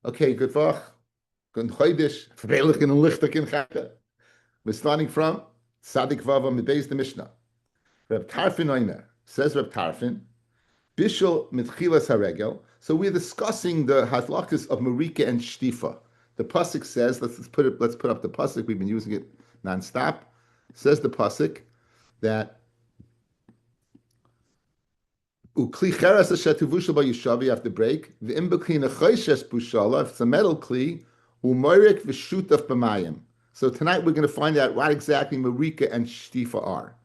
Okay, good vach. Good chodesh. Veilig in een lichtig in gaten. We're starting from Sadik Vava Mebeis the Mishnah. Reb Tarfin Oimer says Reb Tarfin Bishul Mitchilas Haregel. So we're discussing the halachas of Marika and Shtifa. The pasuk says, let's put up the pasuk. We've been using it nonstop. Says the pasuk that ukli cheres ashetuvusha b'yishav. You have to break the imbekli nechayshes bushala. If it's a metal kli, umorik v'shutaf b'mayim. So tonight we're going to find out what exactly Marika and Shtifa are,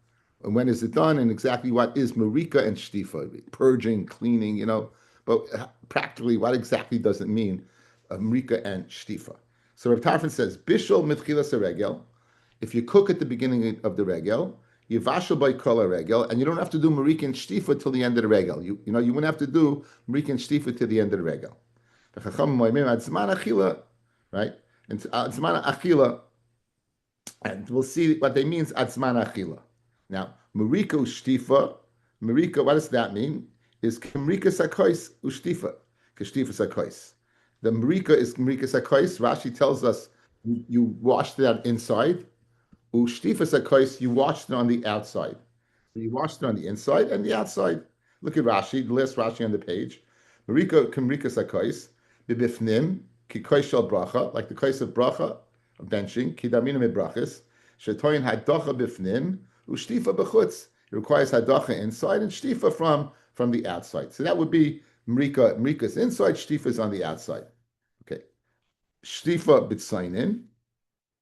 and when is it done, and exactly what is Marika and Shtifa, purging, cleaning, But practically, what exactly does it mean, Marika and Shtifa? So Rav Tarfon says, Bishul mitchilas regel. If you cook at the beginning of the regel, you vashel by kol regel, and you don't have to do Marika and Shtifa till the end of the regel. You wouldn't have to do Marika and Shtifa till the end of the regel. Right? And Zman Achila, and we'll see what they means at Zman Achila. Now, Marika Ushtifa, Marika, what does that mean? Is Marika Sakois Ushtifa, Kashtifa Sakois. The Marika is Marika Sakois. Rashi tells us you washed that inside. Ushtifa Sakois, you washed it on the outside. So you washed it on the inside and the outside. Look at Rashi, the last Rashi on the page. Marika Kamrika Sakois, Bibifnim, Kikois Shal Bracha, like the Kois of Bracha, of benching, Kidamina Mebrachis, Shetoin Hadacha Bifnim, Ushtifa Bechutz. It requires Hadacha inside and Shtifa from the outside. So that would be Marika. Marika's inside, Shtifa's on the outside. Okay. Shtifa B'tzainin,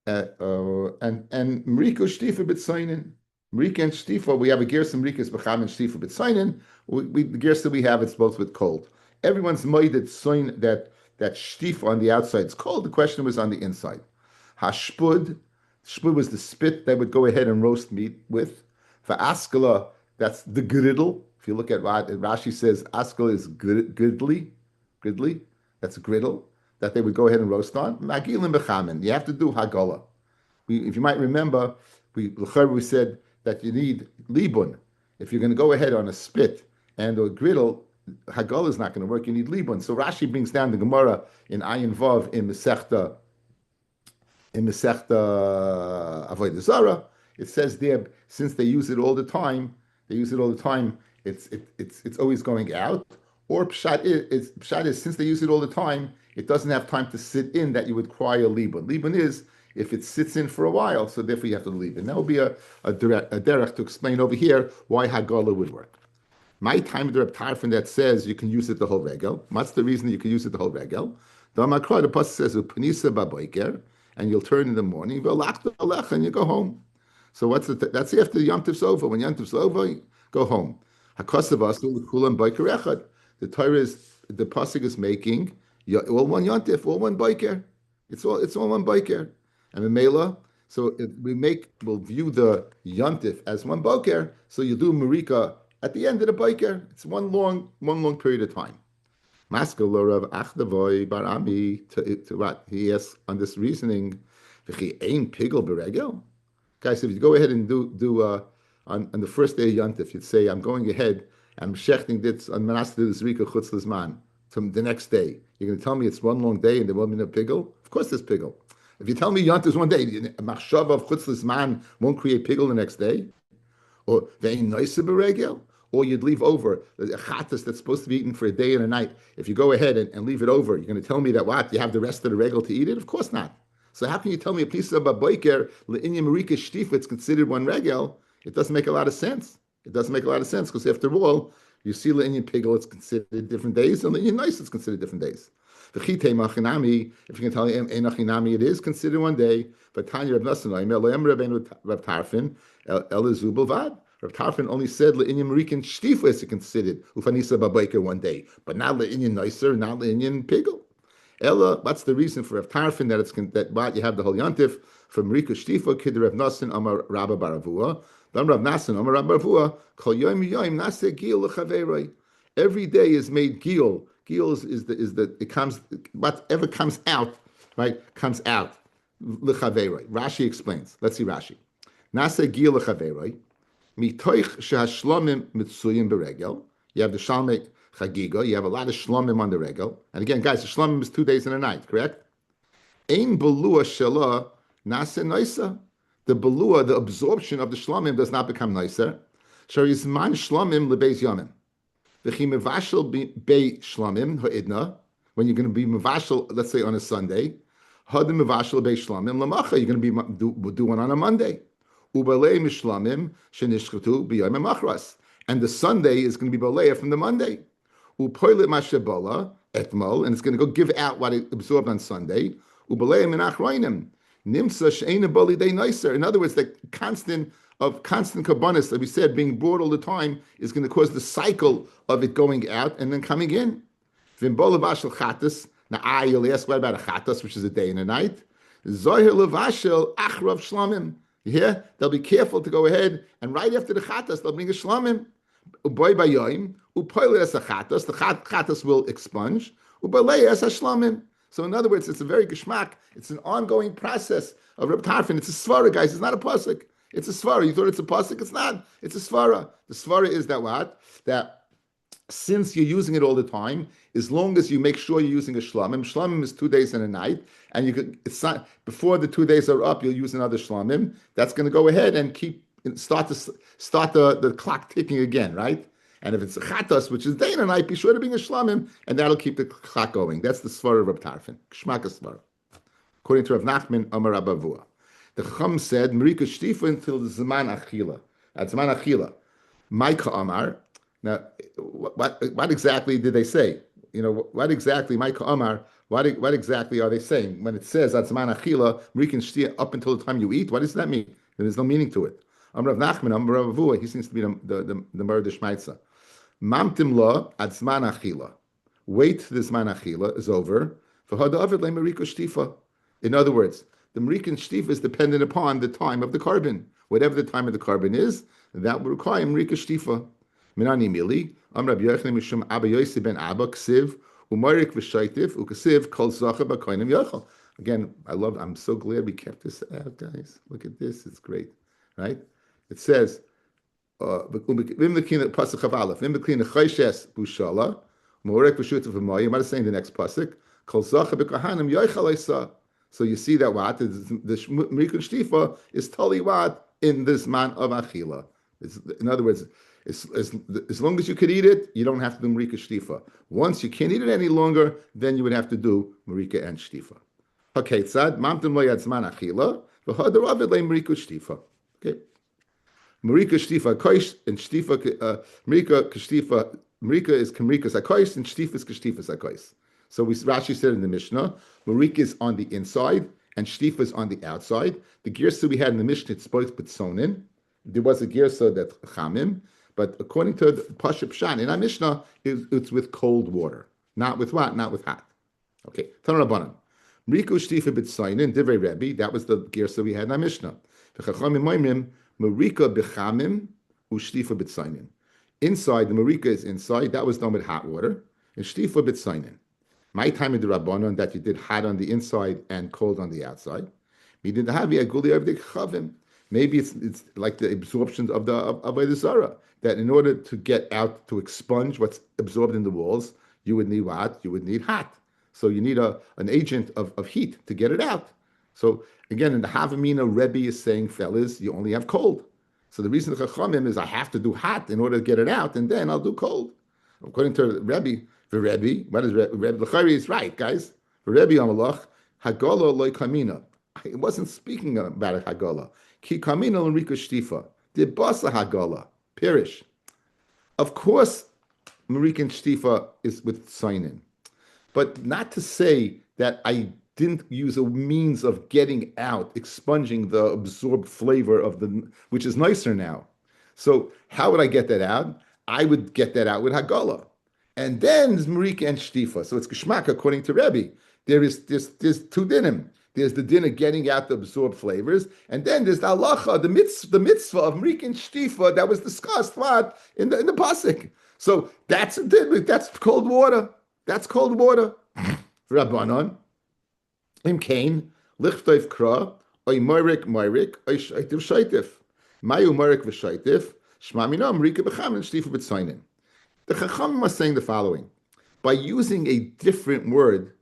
and Marika Shtifa B'tzainin. Marika and Shtifa, we have a Gersa Marika's B'cham and Shtifa B'tzainin. The Gersa we have, it's both with cold. Everyone's made it sign that Shtifa on the outside is cold. The question was on the inside. Hashpud, shpud was the spit they would go ahead and roast meat with. For askala, that's the griddle. If you look at Rashi says askala is gridly, that's a griddle that they would go ahead and roast on. Magilim bechamin, you have to do hagala. If you might remember, we said that you need libun. If you're going to go ahead on a spit and a griddle, hagala is not going to work. You need libun. So Rashi brings down the Gemara in Ayin Vav in Masechta Avodah Zarah. It says there, since they use it all the time, it's always going out. Or pshat is since they use it all the time, it doesn't have time to sit in that you would require libun. Libun is if it sits in for a while, so therefore you have to leave it. And that will be a derech to explain over here why hagala would work. My time of the Reb Tarfon that says you can use it the whole regel. What's the reason you can use it the whole regel? The pasuk says upanisa baboiker, and you'll turn in the morning, and you go home. So that's after the Yom Tov's over. When Yom Tov's over, you go home. The Torah is, the pasuk is making all one Yom Tov, all one biker. It's all one biker. And the Mela, so we'll view the Yom Tov as one boker. So you do Marika at the end of the biker. It's one long period of time. Maskal of Achdavoy Barami to what he asks on this reasoning. Ain't pigel beregel. Guys, if you go ahead and do on the first day of Yom Tov, you'd say, I'm going ahead, I'm shechting this, I'm manas to this Rika Chutz Lizman. To the next day, you're going to tell me it's one long day and there won't be no pigel? Of course there's pigel. If you tell me Yom Tov is one day, machshava of Chutz Lizman won't create pigel the next day? Or ve'in noisa beregel? Or you'd leave over a chatas that's supposed to be eaten for a day and a night. If you go ahead and leave it over, you're going to tell me that what? You have the rest of the regel to eat it? Of course not. So how can you tell me a piece of a boiker, le'inya marika shtifa, it's considered one regel? It doesn't make a lot of sense. It doesn't make a lot of sense because after all, you see le'inya pigel, it's considered different days, and le'inya nice, it's considered different days. If you can tell me enachinami, it is considered one day. But Tanya Rav Nasan, Rav Tarfin, Elazubal Vad. Rav Tarfon only said le'inyan marikin shtifa is considered ufanisa babayker one day, but not le'inyan nicer, not le'inyan pigel. Ella, what's the reason for Rav Tarfon that what you have the whole yantif from marika shtifa kid Rav Nasan Amar Rabba Baravua, then Rav Nasan Amar Rabba Baravua kol yom nase gil lechaveroi. Every day is made gil. Gil is the it comes whatever comes out, right? Comes out lechaveroi. Rashi explains. Let's see Rashi. Nase gil lechaveroi. Mitoich shehashlamim mitzuyim beregel. You have the shalmei. chagiga. You have a lot of shlomim on the regel. And again, guys, the shlomim is 2 days and a night, correct? Ein belua shela nase noisa. The belua, the absorption of the shlomim does not become nicer. Sharizman shlomim lebeis yomim. V'chi mevashel be shlomim ha'idna. When you're going to be mevashel, let's say on a Sunday, hadim mevashel be shlomim lamacha. You're going to be do one on a Monday. Ubalei mishlamim shenishchatu b'yom machras. And the Sunday is going to be balei from the Monday. Upoilet mashabala etmol, and it's going to go give out what it absorbed on Sunday. Ubalei minach roinim nimsa she'ena bali day nicer. In other words, the constant kabbanis that we said being brought all the time is going to cause the cycle of it going out and then coming in. Vimbola vashel chatas. Now you'll ask, what about a chatas, which is a day and a night? Zohir levashel achrav shlamim. Yeah, they'll be careful to go ahead, and right after the chatas, they'll bring a shlamim. Uboy bayoim, upoyle as a chatas, the chatas will expunge. Ubalei as a shlamim. So in other words, it's a very geschmack. It's an ongoing process of Reb Tarfon. It's a svara, guys. It's not a pasuk. It's a svara. You thought it's a pasuk? It's not. It's a svara. The svara is that what? That since you're using it all the time, as long as you make sure you're using a shlamim is 2 days and a night, and you could, it's not, before the 2 days are up, you'll use another shlamim. That's going to go ahead and start the clock ticking again, right? And if it's a chatas, which is day and a night, be sure to bring a shlamim, and that'll keep the clock going. That's the svara of Reb Tarfon. Kshmak svara. According to Rav Nachman, Amar Rabavua, the Chum said, Marika shtifa until the Zman Achila. At Zman Achila. Maika Amar. Now, what exactly did they say? You know, what exactly, Maika Amar, what exactly are they saying? When it says, at Zman Achila, Marika shtifa up until the time you eat, what does that mean? There's no meaning to it. Amar Rav Nachman, Amar Rabavua, he seems to be the murder Shmaitza. Mamtim la at Zman Achila. Wait till the Zman Achila is over. In other words, the Marikan Shtifa is dependent upon the time of the carbon. Whatever the time of the carbon is, that will require Marika Shtifa. Minani Mili, Rabbi Yochanan Mishum Abba Yosef ben Abba Ksiv, Umarik v'Shaitif, Ukasiv Kol Zacha B'Koinim Yochel. Again, I'm so glad we kept this out, guys. Look at this, it's great, right? It says, Vim Lekina Pasuk Chavalaf, Vim Lekina Chayshes Bushala, Umarik v'Shutav V'Mayim. What is saying the next pasuk? Kol Zacha B'Kohanim Yochel Isa. So you see that what the Marika Shtifa is totally what in this man of Achila. In other words, as long as you could eat it, you don't have to do Marika Shtifa. Once you can't eat it any longer, then you would have to do Marika and Shtifa. Okay, tzad mamtim lo yad zman achila v'hadar avid le Marika Shtifa. Okay, Marika Shtifa koish and Shtifa Marika Shtifa. Marika is kamrika sakois and Shtifa is kashtifa sakois. So Rashi said in the Mishnah, Marika is on the inside and Shtifa is on the outside. The girsa we had in the Mishnah, it's both B'tzonin. There was a girsa that Chamim, but according to the Pasha Pshan in our Mishnah, it's with cold water. Not with what? Not with hot. Okay. Tanur Rabbanan. Marika Shtifa B'tzonin, Divrei Rabbi, that was the girsa we had in our Mishnah. V'chachamim moimrim, Marika B'chamim, U'shtifa B'tzonin. Inside, the Marika is inside, that was done with hot water, and Shtifa B'tzonin. My time in the Rabbanon that you did hot on the inside and cold on the outside. Maybe it's like the absorption of the Zara, that in order to get out, to expunge what's absorbed in the walls, you would need what? You would need hot. So you need an agent of heat to get it out. So again, in the Havamina, Rebbe is saying, fellas, you only have cold. So the reason the Chachamim is I have to do hot in order to get it out, and then I'll do cold. According to Rebbe, for Rebbe, what is Rebbe? Rebbe L'chari is right, guys. For Rebbe Amalach, Hagala loy kamina. It wasn't speaking about a Hagala. Ki kamina l'rika shtifa. The basa Hagala. Pirish. Of course, Marikan Shtifa is with Sainin. But not to say that I didn't use a means of getting out, expunging the absorbed flavor of which is nicer now. So how would I get that out? I would get that out with Hagala. And then there's Marika and Shtifa. So it's Geshmak according to Rebbe. There's two dinim. There's the din of getting out the absorbed flavors, and then there's the halacha, the mitzvah of Marika and Shtifa that was discussed what in the pasuk. So that's cold water. That's cold water. Rabbanon, im kain lichtayv kra oy moirik oy shaitiv mayu moirik v'shaitiv shma mina Marika b'cham and Shtifa b'tzaynin. The Chachamim are saying the following: by using a different word,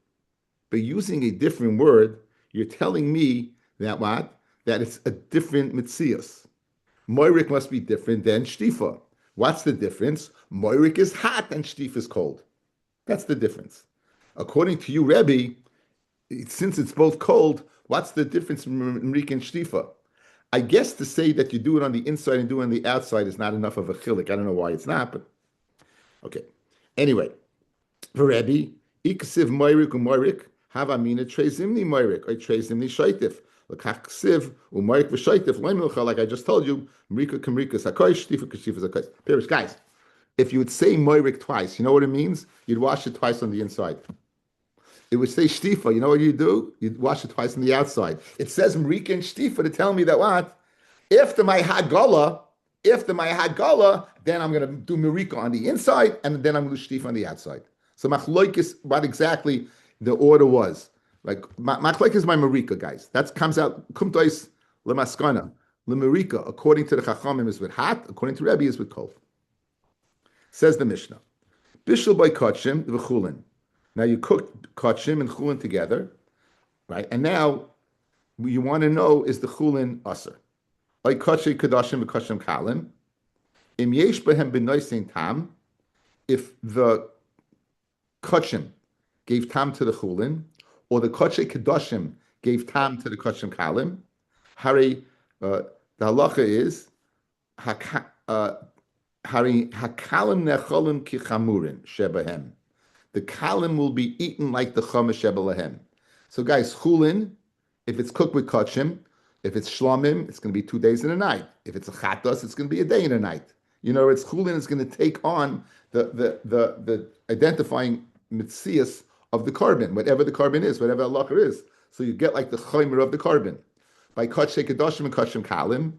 you're telling me that what? That it's a different mitzias. Moirik must be different than shtifa. What's the difference? Moirik is hot and shtifa is cold. That's the difference. According to you, Rabbi, since it's both cold, what's the difference in Moirik and shtifa? I guess to say that you do it on the inside and do it on the outside is not enough of a chilik. I don't know why it's not, but okay. Anyway, for Rabbi, iksiv moirik umoirik have amina trezimni moirik or trezimni shaitif. L'kaksiv umoirik v'shaitif loimilcha, like I just told you, mrika kamrika sakoish, shtifa kashtifa sakoish. Perish, guys, if you would say moirik twice, you know what it means? You'd wash it twice on the inside. It would say shtifa. You know what you do? You'd wash it twice on the outside. It says mrika and shtifa to tell me that what? If the my hagala, then I'm going to do mrika on the inside, and then I'm going to do shtifa on the outside. So machloikis, what exactly the order was. Like machloikis is my marika, guys. That comes out kumtois lemaskana. Lemarika, according to the Chachamim, is with hot, according to Rebbe, is with cold. Says the Mishnah. Bishul by kachim v'chulin. Now you cook kachim and chulin together, right? And now you want to know, is the chulin aser? By kachim kadashim v'kachim kalim. Im yesh behem b'noisin tam. If the kachim gave tam to the chulin, or the kachim kadashim gave tam to the kachim kalim, hari the halacha is hari hakalim necholim kichamurin shebahem. The kalim will be eaten like the chamesh shebalahem. So guys, chulin, if it's cooked with kachim, if it's shlamim, it's going to be 2 days and a night. If it's a chatas, it's going to be a day and a night. You know, it's chulin is going to take on the identifying mitzias of the carbon, whatever the carbon is, whatever halacha is. So you get like the chaymer of the carbon. By kachim kedoshim and kachim kalim,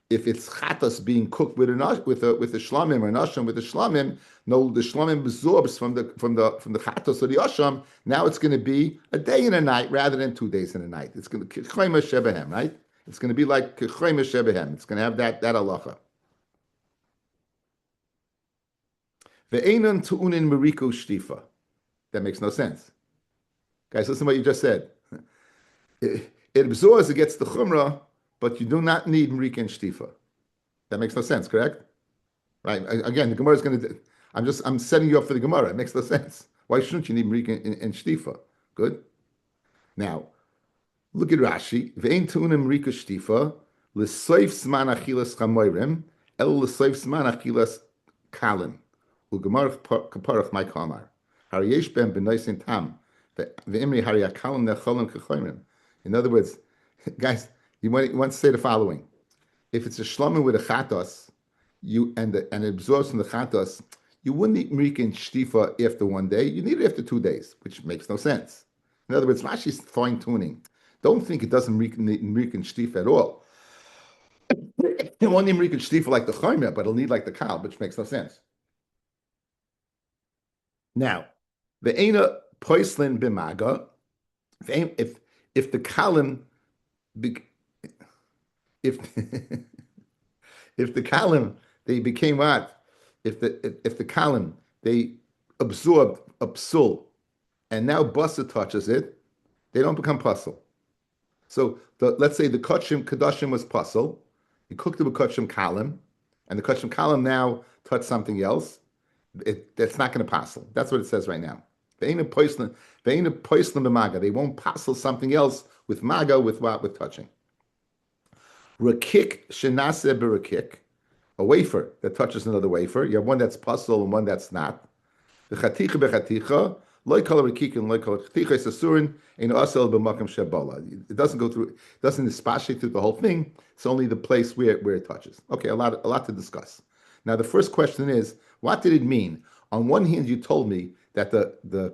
if it's chatas being cooked with a shlamim or nasham with a shlamim, no, the shlamim absorbs from the chatas or the asham. Now it's going to be a day and a night rather than 2 days and a night. It's going to kechayma shebehem, right? It's going to be like kechayma shebehem. It's going to have that halacha. Ve'enon tu'unin meriko shtifa. That makes no sense, guys. Listen to what you just said. It absorbs against the chumrah, but you do not need Marika and Shtifa. That makes no sense, correct? Right? Again, the Gemara is going to. I'm setting you up for the Gemara. It makes no sense. Why shouldn't you need Marika and Shtifa? Good. Now, look at Rashi. Ve'ein tu'unim Marika Shtifa l'soif zman achilas chamorim el l'soif zman achilas kalim u'gemar kaparach my kamar hariyesh ben b'noisin tam ve'imri hariyakalim necholim kechoyrim. In other words, guys, you want to say the following: if it's a shlamim with a chatos, and it absorbs from the chatos, you wouldn't eat merika and shtifa after 1 day. You need it after 2 days, which makes no sense. In other words, Rashi's fine tuning. Don't think it doesn't need merika and shtifa at all. It won't need merika and shtifa like the chaymer, but it'll need like the kal, which makes no sense. Now, the ena poislin bimaga. If the kalim, if the kalim they became what? If the kalim they absorbed a psul, and now basa touches it, they don't become pasul. So let's say the kachim kadashim was pasul, you cooked it with kachim kalim, and the kachim kalim now touched something else. That's not going to pasul. That's what it says right now. They ain't a poislan b'maga. They won't passel something else with maga, with what? With touching. Rakik shenase b'rakik, a wafer that touches another wafer. You have one that's passel and one that's not. The chaticha b'chaticha, loy kol rakik and loy kol chaticha is asurin ein asel b'makam shebala. It doesn't go through. It doesn't especially through the whole thing. It's only the place where it touches. Okay, a lot to discuss. Now the first question is, what did it mean? On one hand, you told me that the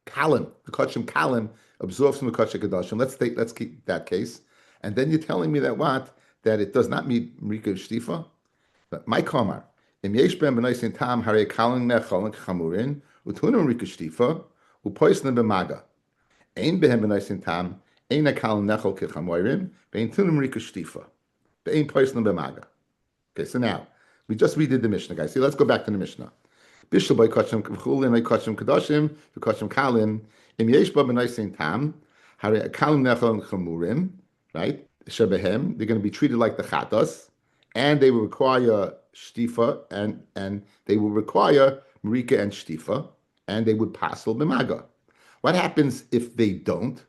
kalim, the kachim kalim, absorbs from the kachim kadashim. Let's keep that case. And then you're telling me that what? That it does not meet Marika Shtifa? But my kamar, im yesh ben b'noisin tam harei kalim nechol chamurin utunu Marika Shtifa upoisne b'maga. Ein behem b'noisin tam ein a kalim nechol kechamorin vein tunu Marika Shtifa vein poisne b'maga. Okay, so now We just redid the Mishnah, guys. See, let's go back to the Mishnah. Bishul by Kachim Kachulin, by Kachim Kadashim, by Kachim Kalim, Im Yeshba Benaisin Tam, Hare Kalim Nechel Chamurim, right? Shebehem, they're going to be treated like the Chatas, and they will require Shtifa, and they will require Marika and Shtifa, and they would passel B'maga. What happens if they don't?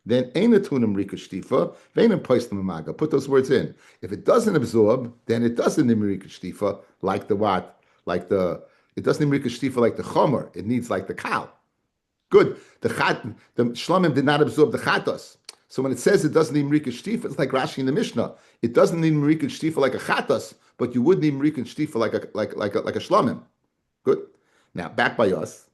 Then Ein Atunim Marika Shtifa, Veinim Paislim B'maga. Put those words in. If it doesn't absorb, then it doesn't need Marika Shtifa, like the what? It doesn't need Marika Shtifa like the Chomer. It needs like the Kal. Good. The Shlomim did not absorb the Chatas. So when it says it doesn't need Marika Shtifa, it's like Rashi in the Mishnah. It doesn't need Marika Shtifa like a Chatas, but you would need Marika Shtifa like a Shlomim. Good. Now back by us.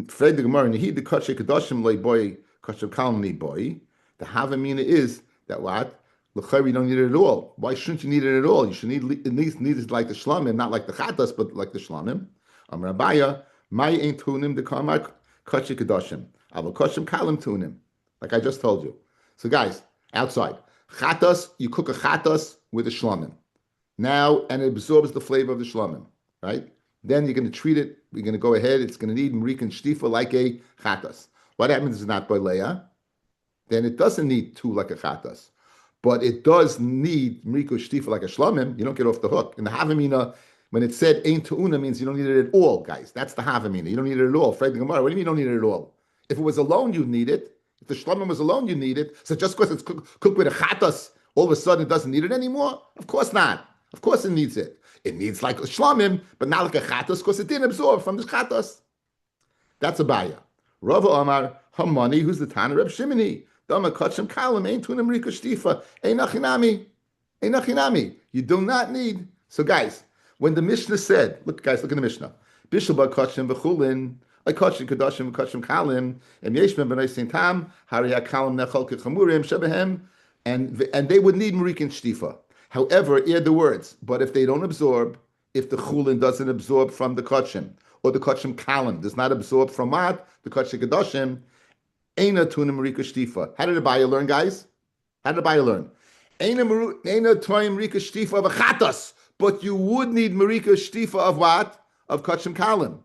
Fred the Gemara, Nehi the Kache Kedoshim Lei Boy Kache Kalmani Boy. The Havamina is that what? L'chayr, you don't need it at all. Why shouldn't you need it at all? You should need at least need it like the Shlomim, not like the Chatas, but like the Shlomim. Rabbi, my ain't tunim the Kamar Kache Kedoshim. Avo Kachim Kalim tunim. Like I just told you. So guys, outside, chatas, you cook a chatas with a shlomim. Now, and it absorbs the flavor of the shlomim, right? Then you're going to treat it, you're going to go ahead, it's going to need marik and shtifa like a chatas. What happens is not boileya, then it doesn't need two like a chatas. But it does need marik or shtifa like a shlomim, you don't get off the hook. In the havamina, when it said ein tu'una means you don't need it at all, guys. That's the havamina. You don't need it at all. Fred the Gemara, what do you mean you don't need it at all? If it was alone, you need it. If the shlomim was alone, you need it. So just because it's cooked with a chatas, all of a sudden it doesn't need it anymore? Of course not. Of course it needs it. It needs like a shlomim, but not like a chatas, because it didn't absorb from the chatas. That's a baya. Rava Amar Hamani, who's the Tana Reb Shimoni. Dama kachim kalim ain't tunim rika shtifa ain't nachinami, ain't nachinami. You do not need. So guys, when the Mishnah said, look guys, look in the Mishnah. Bishul ba kachim v'chulin. I kachim kadashim kachim kalim and yeshmem b'naisin tam hariyah kalim nechol kechamurim shebehem, and they would need marik and shtifa. However, add the words. But if they don't absorb, if the chulin doesn't absorb from the kachim, or the kachim kalim does not absorb from what the kachim kadashim, eina tunim marika shtifa. How did the buyer learn, guys? How did the buyer learn? Eina tunim marika shtifa of a chatas, but you would need marika shtifa of what? Of kachim kalim.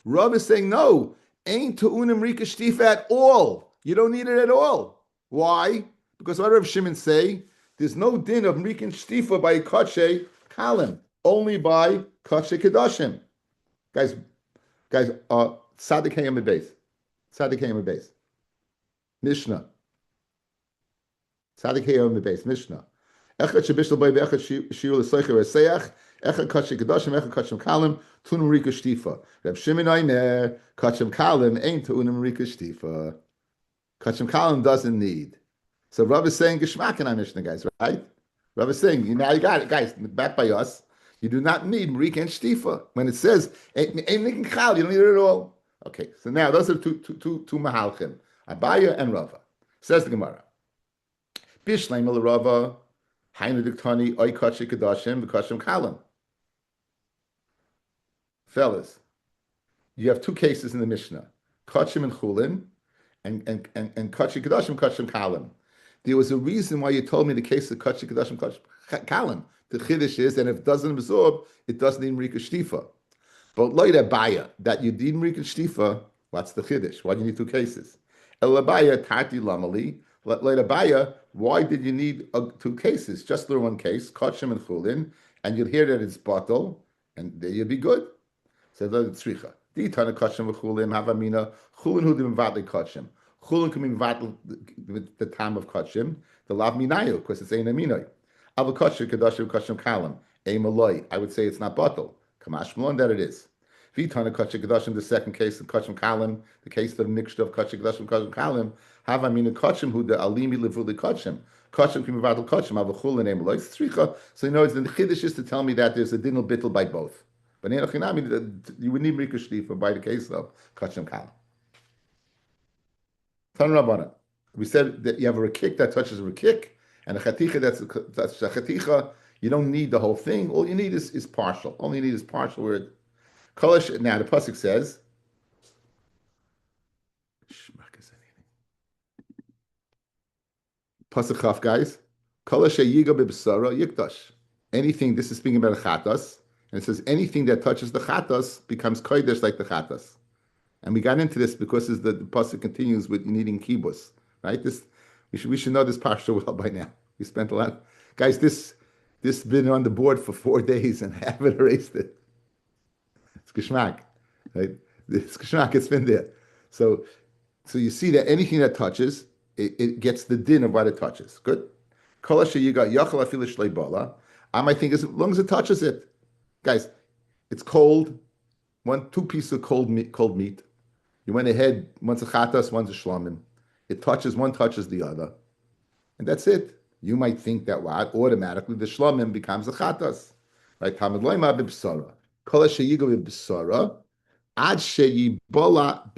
Rabbi is saying, no, ain't tu'unim rika shtifa at all. You don't need it at all. Why? Because what Rav Shimon say, there's no din of rika shtifa by kache kalim, only by kache kedashim. Guys, Sadik Hayam base. Sadik Hayam base. Mishnah. Sadik Hayam base. Mishnah. Echad shebishal bay ve'echad shiur l'soicher v'seach. Echad kachim kedashim, echad kachim kalim, tunim rika shtifa. Reb Shimon Omer, kachim kalim ain't tunim rika shtifa. Kachim kalim doesn't need. So Rav is saying geschmack in our Mishnah, guys, right? Rav is saying, now you got it, guys, back by us. You do not need marika and shtifa. When it says ain't making chal, you don't need it at all. Okay, so now those are two mahalchim, Abaya and Rava. Says the Gemara. Bishleim el Rava, hainu diktani oy kachim kedashim v'kachim kalim. Fellas, you have two cases in the Mishnah: kachim and chulin, and kachim kedashim, kachim kalim. There was a reason why you told me the case of kachim kedashim, kachim kalim. The chiddush is, and if it doesn't absorb, it doesn't need marika shtifa. But loyda baya that you need marika shtifa. What's the chiddush? Why do you need two cases? Elabaya tati lamali. Loyda baya. Why did you need two cases? Just learn one case, kachim and chulin, and you'll hear that it's bottle, and there you'll be good. So that's tzricha. The tana kachim v'chulim havamina chulin hu dimvatli kachim. Chulin can be vatl with the time of kachim. The lav minayu because it's ein aminoi. Avokachim kadashim kachim kalim ein maloi. I would say it's not bottle. Kamash malon that it is. Vitana kachim kadashim. The second case of kachim kalim, the case of the mixture of kachim kadashim kachim kalim. Havamina kachim hu the alimi levuli kachim. Kachim can be vatl kachim avachulin ein maloi. Tzricha. So you know the chiddush is to tell me that there's a dinul bittul by both. But you would need Rika Shtifa by the case of Kachim Kalim. Tan Rabbanan. We said that you have a rekik that touches a rekik, and a chaticha that's a chaticha. You don't need the whole thing. All you need is partial. All you need is partial word. Kolish. Now the pasuk says. Pasuk chaf, guys. Kolish yiga b'bsara yikdash. Anything. This is speaking about a chatas. And it says anything that touches the chatas becomes kodesh like the chatas. And we got into this because the pasuk continues with needing kibbutz, right? This we should know this parsha well by now. We spent a lot, guys. This been on the board for 4 days and I haven't erased it. It's geschmack, right? It's geschmack. It's been there. So you see that anything that touches, it gets the din of what it touches. Good. Kol you got yachal afilu shlei bala. I might think as long as it touches it, guys, it's cold. Two pieces of cold meat. You went ahead, one's a chatas, one's a shlamim. One touches the other. And that's it. You might think that what? Automatically the shlamim becomes a chatas. Right? Tamid loima b'bsara. Kol sheyiga b'bsara. Ad sheyibola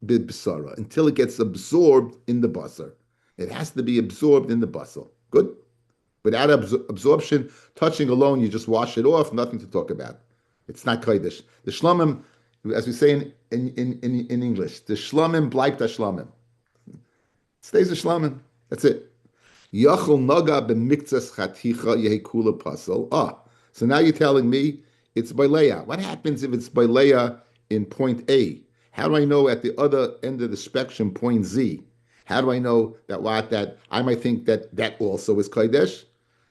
b'bsara. Until it gets absorbed in the basar. It has to be absorbed in the basar. Good? Without absorption, touching alone, you just wash it off, nothing to talk about. It's not kodesh. The shlamim, as we say in English, the shlamim bleibt the shlamim. Stays the shlamim. That's it. Yachol naga b'miktzas chaticha yehekula pasal. So now you're telling me it's baileya. What happens if it's baileya in point A? How do I know at the other end of the spectrum, point Z? How do I know that I might think that also is kodesh?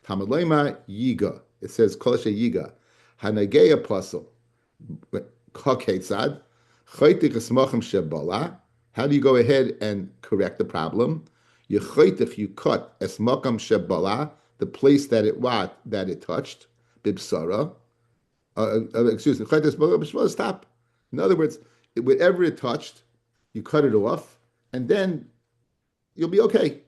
Tamalema yiga. It says kol yiga. Hanageya pasal. Kaketzad. Chaytich esmachim shebala. How do you go ahead and correct the problem? You cut esmachim shebala, the place that it touched. Bibsara. Excuse me. Stop. In other words, whatever it touched, you cut it off, and then you'll be okay.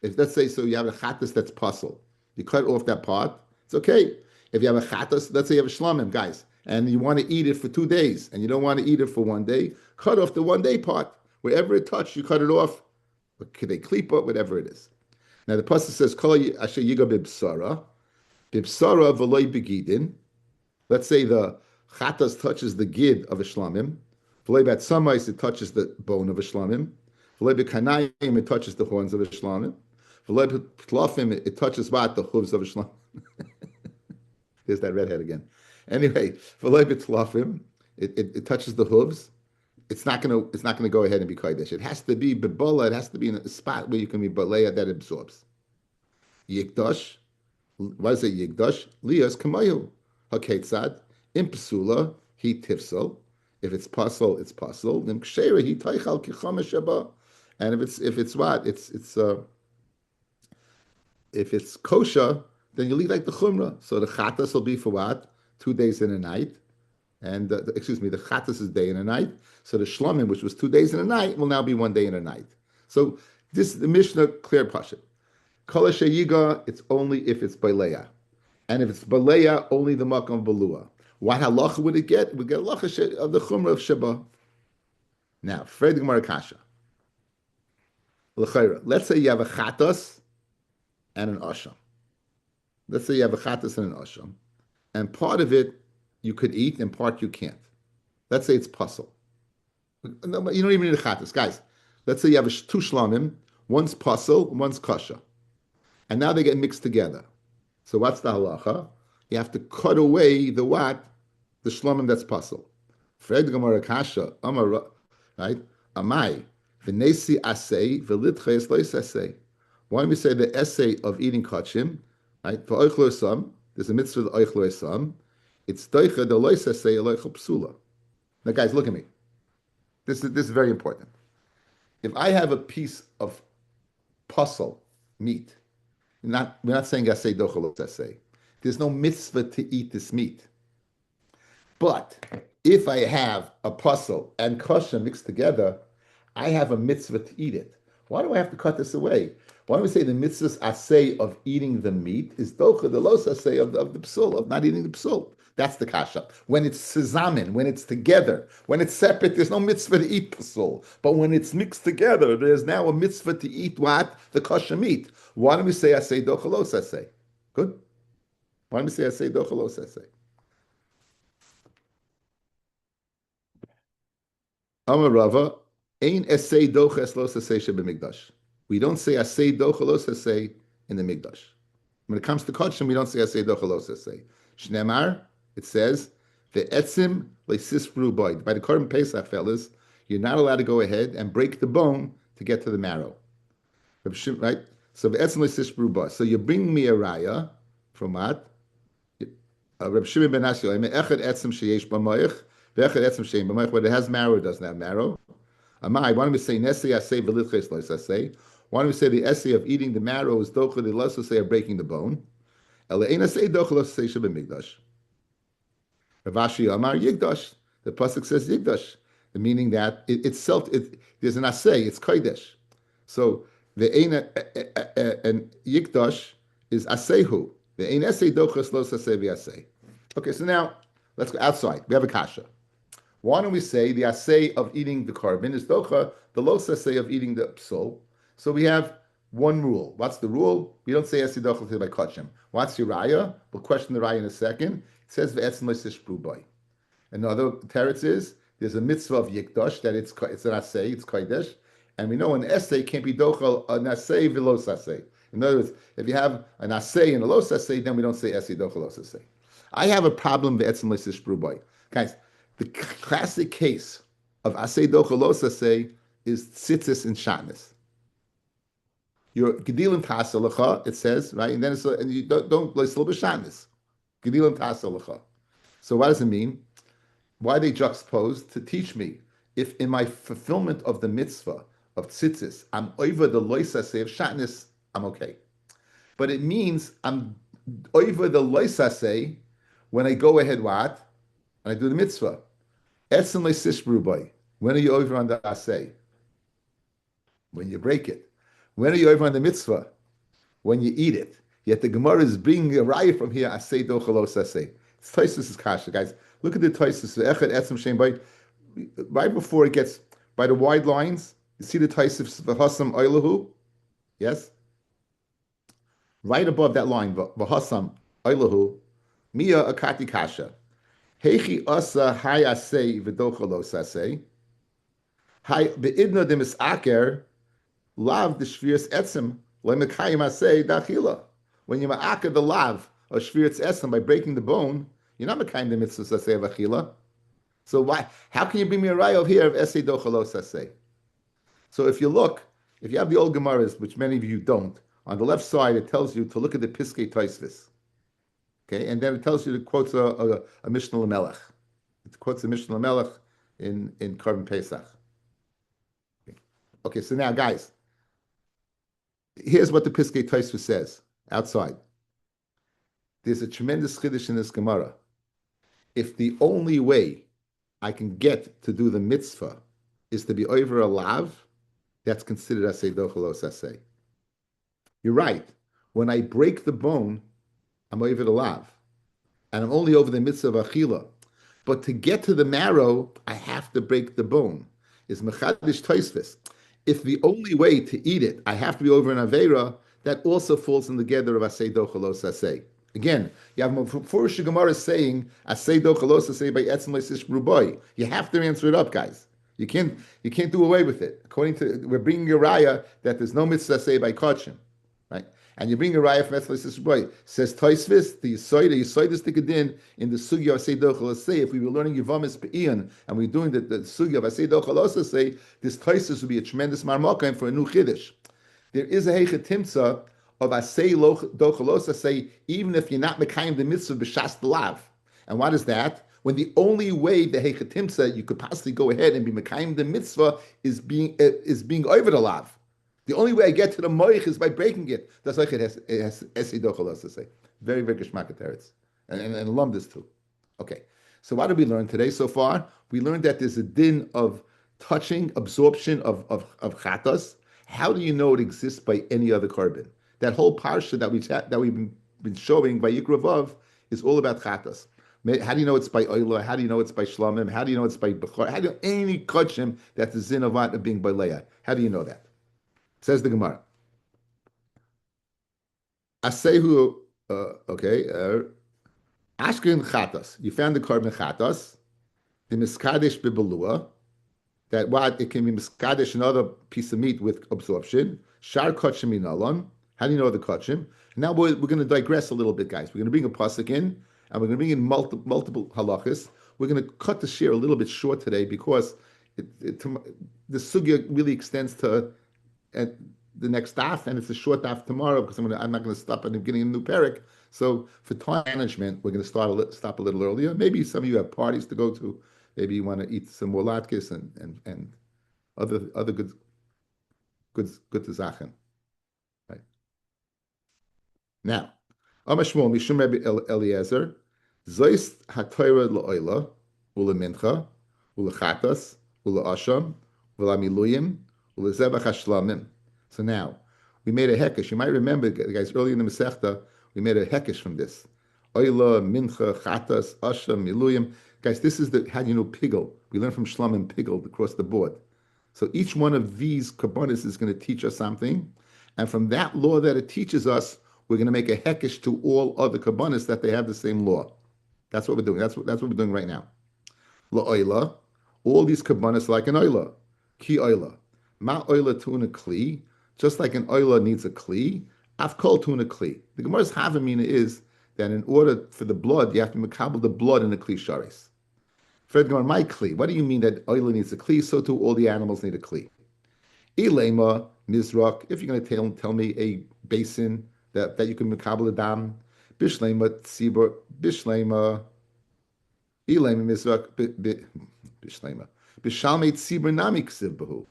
If let's say so you have a chatas that's puzzle, you cut off that part, it's okay. If you have a chatas, let's say you have a shlamim, guys, and you want to eat it for 2 days, and you don't want to eat it for 1 day, cut off the 1 day part. Wherever it touched, you cut it off. They klipa, whatever it is. Now the pasuk says, "Kol asher yiga bibsara v'loy begidin." Let's say the chatas touches the gid of a shlamim. V'loy bat samais, it touches the bone of a shlamim. V'loy b'kanayim, it touches the horns of a shlamim. V'loy b'tlafim, it touches what? The hooves of a shlamim. There's that redhead again. Anyway, v'loy b'tlafim, it touches the hooves. It's not gonna go ahead and be kodesh. It has to be bebola. It has to be in a spot where you can be baleya that absorbs. Yigdash. What is it? Yigdash. Lias kamayu. Haketzad. Impsula. He tifsel. If it's puzzle, it's puzzle. Then kshera he taichal kichama shaba. And if it's kosher, then you leave like the chumrah. So the chatas will be for what? 2 days and a night. And the chatas is day and a night. So the shlamim, which was 2 days and a night, will now be 1 day and a night. So the Mishnah clear pasha. Kol yiga, it's only if it's baleya, and if it's baleya, only the makam balua. What halacha would it get? It would get halacha of the chumrah of sheba. Now, Fred Gemara Kasha. Let's say you have a chatas and an asham. Let's say you have a chatas and an asham, and part of it you could eat and part you can't. Let's say it's puzzle. You don't even need a chatas, guys. Let's say you have 2 shlamim, one's puzzle, one's kasha, and now they get mixed together. So what's the halacha? You have to cut away the shlamim that's puzzle. Fred Gemara Kasha, Amar, right? Amai, v'nesi asay, v'litches lois asay. Why don't we say the essay of eating kachim, right? For oichlo esam, there's a mitzvah of oichlo esam. It's doicha the lois asay loichel psula. Now, guys, look at me. This is very important. If I have a piece of puzzle meat, we're not saying asay docha lo asay. There's no mitzvah to eat this meat. But if I have a puzzle and kosher mixed together, I have a mitzvah to eat it. Why do I have to cut this away? Why don't we say the mitzvah's asay of eating the meat is docha the los asay of the psul, of not eating the psul? That's the kasha. When it's sezamin, when it's together, when it's separate, there's no mitzvah to eat psul. But when it's mixed together, there's now a mitzvah to eat what? The kosher meat. Why don't we say asay docha los asay? Good. Why don't we say asay docha los asay? Amar Rava, ein asay docha es los asay shebemigdash. We don't say asay docha los asay in the migdash. When it comes to kosher, we don't say asay docha los asay. Shnemar, It says, the etzim leisisbru boy. By the Korban Pesach, fellas, you're not allowed to go ahead and break the bone to get to the marrow. Right? So the etzim leisisbru boy. So you're bringing me a raya from what? Rabbi Shimon ben Asio, echad etzim sheyesh b'moich, ve'echad etzim sheyesh b'moich, whether it has marrow or doesn't have marrow. Amai, why don't we say nesi asay v'litches lois asay? Why don't we say the essay of eating the marrow is dochel the lois asay of breaking the bone? Ele'ein asay dochel lois asay shebemigdash. Ravashi Amar Yigdash. The pasuk says Yigdash, the meaning that there's an asay, it's kodesh. So the and Yigdash is asehu. The ein asay dochas los asay v'asay. Okay, so now let's go outside. We have a kasha. Why don't we say the asay of eating the carbon is docha, the los asay of eating the psol? So we have one rule. What's the rule? We don't say asay docha until by kachim. What's your raya? We'll question the raya in a second. It says ve'etzim leisishbru boy. Another teretz is there's a mitzvah of yikdash that it's an asay, it's kodesh, and we know an essay can't be dochel an asay v'los asay. In other words, if you have an asay and a los asay, then we don't say essay dochel los asay. I have a problem ve'etzim leisishbru boy, guys. The classic case of asay dochel los asay is tzitzis and shatnez. You're gedilim tasalacha, it says, right, and then and you don't like still b'shatnez. So what does it mean? Why are they juxtaposed? To teach me, if in my fulfillment of the mitzvah of tzitzis, I'm over the loisa say of shatnez, I'm okay. But it means I'm over the loisa say when I go ahead what? And I do the mitzvah. Etzem leisishbru boy. When are you over on the asay? When you break it. When are you over on the mitzvah? When you eat it. Yet the Gemara is bringing a raya from here. Asay dochalos asay. It's Tosfos' kasha, guys. Look at the Tosfos. Echad etzem shem by right before it gets by the wide lines. You see the Tosfos v'hasam oilahu. Yes. Right above that line, v'hasam oilahu. Mia akati kasha. Heichi asa hay asay v'dochalos asay. Hay beidna demisaker lav the shvius etzem lemekayim asay dachila. When you ma'aka the lav of shvius etzem by breaking the bone, you're not mekayim the mitzvah asay of achila. So why? How can you bring me a raya here of esay dochalos asay? So if you have the old Gemaras, which many of you don't, on the left side it tells you to look at the Piskei Tosfos. Okay, and then it tells you to quote a Mishnah Lamelech. It quotes a Mishnah Lamelech in Korban Pesach. Okay, so now guys, here's what the Piskei Tosfos says outside. There's a tremendous chiddush in this Gemara. If the only way I can get to do the mitzvah is to be over a lav, that's considered asay dochalos asay. You're right. When I break the bone, I'm over the lav, and I'm only over the mitzvah of achila. But to get to the marrow, I have to break the bone. Is mechadish Tosfos. If the only way to eat it, I have to be over an aveira, that also falls in the gather of asay dochalos asay. Again, you have Mufurish Gemara saying asay dochalos asay by etzem leisishbru boy. You have to answer it up, guys. You can't do away with it. According to we're bringing a raya that there's no mitzvah say by kachim, right? And you bring a raya from etzem leisishbru boy. Says Tosfos the Yisoid is tikadin in the sugya of asay dochalos asay. If we were learning Yevamis Pe'ian and we're doing the sugya of asay dochalos asay, this Tosfos would be a tremendous marmakim for a new chiddush. There is a heichet timtza of asay dochalos asay, even if you're not mekayim the mitzvah b'shas lav. And what is that? When the only way the heichet timtza you could possibly go ahead and be mekayim the mitzvah is being over the lav. The only way I get to the moich is by breaking it. That's like it has asay dochalos asay. Very very geshmak teretz, and alum this too. Okay, so what did we learn today so far? We learned that there's a din of touching, absorption of chatas. How do you know it exists by any other carbon? That whole parsha that we've been showing by Yikra Vav is all about chatas. How do you know it's by Oila? How do you know it's by Shlamim? How do you know it's by Bechor? How do you know any kachim that's the zin of being by Leah? How do you know that? Says the Gemara. Asehu, Ashkin chatas. You found the carbon chatas. The miskadesh bibelua. That what it can be miskadesh, another piece of meat with absorption. Shar kachim inalon. How do you know the kachim? Now we're going to digress a little bit, guys. We're going to bring a pasuk in and we're going to bring in multiple halachas. We're going to cut the share a little bit short today because the sugya really extends to at the next daf, and it's a short daf tomorrow because I'm not going to stop at the beginning of a new parak. So for time management, we're going to stop a little earlier. Maybe some of you have parties to go to. Maybe you want to eat some more latkes and other good to zachen. Right now, Amashmol Mishum Rabbi Eliezer, Zoist HaTorah LaOila, Ula Mincha, Ula Chatas, Ula Asham, Ula Miluyim, Ula Zebach HaShlamim. So now, we made a hekesh. You might remember, guys, earlier in the Masechta, we made a hekesh from this. Oila, Mincha, Chatas, Asham, Miluyim. Guys, this is the, how do you know Pigel? We learned from Shlamim Pigel across the board. So each one of these kabbanis is going to teach us something. And from that law that it teaches us, we're going to make a hekesh to all other kabbanis that they have the same law. That's what we're doing. That's what we're doing right now. La'oila, all these kabbanis like an oila. Ki oila. Ma oila tuna kli. Just like an oila needs a kli, afkol tuna kli. The Gemara's havamina is that in order for the blood, you have to makabel the blood in the kli sharis. Fred Gemara, my kli. What do you mean that oila needs a kli? So too all the animals need a kli. Ilema mizrak. If you're going to tell me a basin that you can makabel a dam, bishlema tzibur bishlema. Ilema mizrak bishlema bishalmei tzibur nami ksiv behu.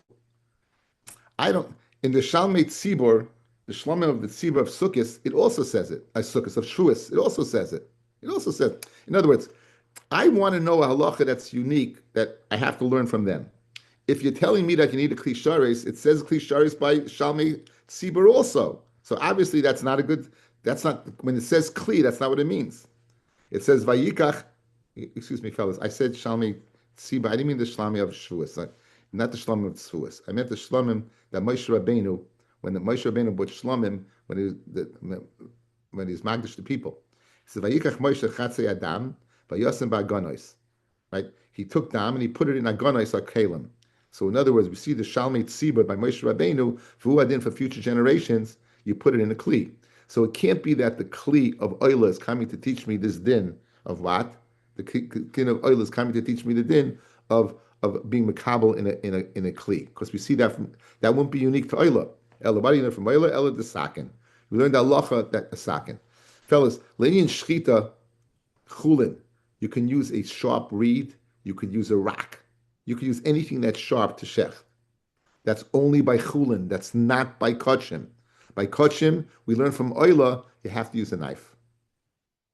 I don't. In the Shalmei Tzibur, the Shlomim of the Tzibur of Sukkot, it also says it. Sukkot of Shuas, it also says it. It also says. In other words, I want to know a halacha that's unique that I have to learn from them. If you're telling me that you need a Kli Sharis, it says Kli Sharis by Shalmei Tzibur also. So obviously that's not a good. That's not when it says Kli. That's not what it means. It says Vayikach. Excuse me, fellas. I said Shalmei Tzibur. I didn't mean the Shalmei of Shuas. Not the Shlomim of Tzfuas. I meant the Shlomim that Moshe Rabbeinu, when the Moshe Rabbeinu brought Shlomim, when he's magdish the people. He says, Vayikach Moshe chatzei Adam, vayosem ba'agonos. Right? He took dam and he put it in agonos or kalim. So in other words, we see the Shalmei Tzibur by Moshe Rabbeinu, v'hu adin for future generations, you put it in a kli. So it can't be that the kli of oila is coming to teach me this din of what? The kli of oila is coming to teach me the din of being makabel in a kli, because we see that that won't be unique to oila. Ela, what do you learn from oila? Ela the sakin. We learned halacha that the sakin. Fellas, le'inyan shchita chulin. You can use a sharp reed. You could use a rock. You could use anything that's sharp to shech. That's only by chulin. That's not by kachim. By kachim, we learn from oila. You have to use a knife.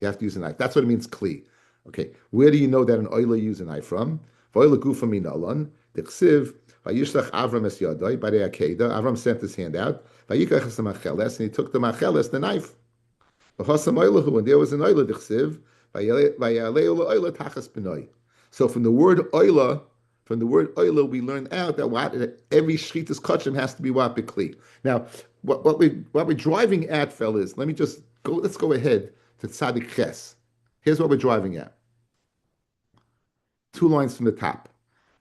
You have to use a knife. That's what it means kli. Okay, where do you know that an oila use a knife from? Avram es yadai, Barei Akeda. Avram sent his hand out. Vayikach es macheles, and he took the macheles, the knife. And there was an oila d'chsiv. Vayaleu la'oila tachas benoi. So from the word oila, we learned out that every shchitas kachim has to be what bikli. Now, what we're driving at, fellas. Let me just go. Let's go ahead to Tzadik Ches. Here's what we're driving at. 2 lines from the top.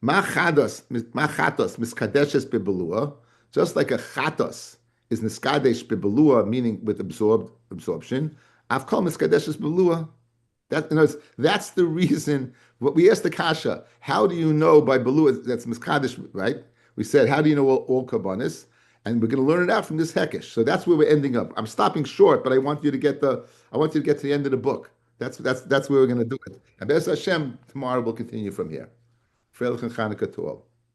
Machatos miskadeshes bebelua, just like a chatos is niskadesh bebelua, meaning with absorption. Avkol miskadeshes bebelua. That's the reason. What we asked the kasha, how do you know by belua that's miskadesh, right? We said, how do you know all kabbanis? And we're going to learn it out from this hekesh. So that's where we're ending up. I'm stopping short, but I want you to get to the end of the book. That's where we're going to do it. And Be'ez Hashem, tomorrow we'll continue from here. Freilich and Chanukah to all.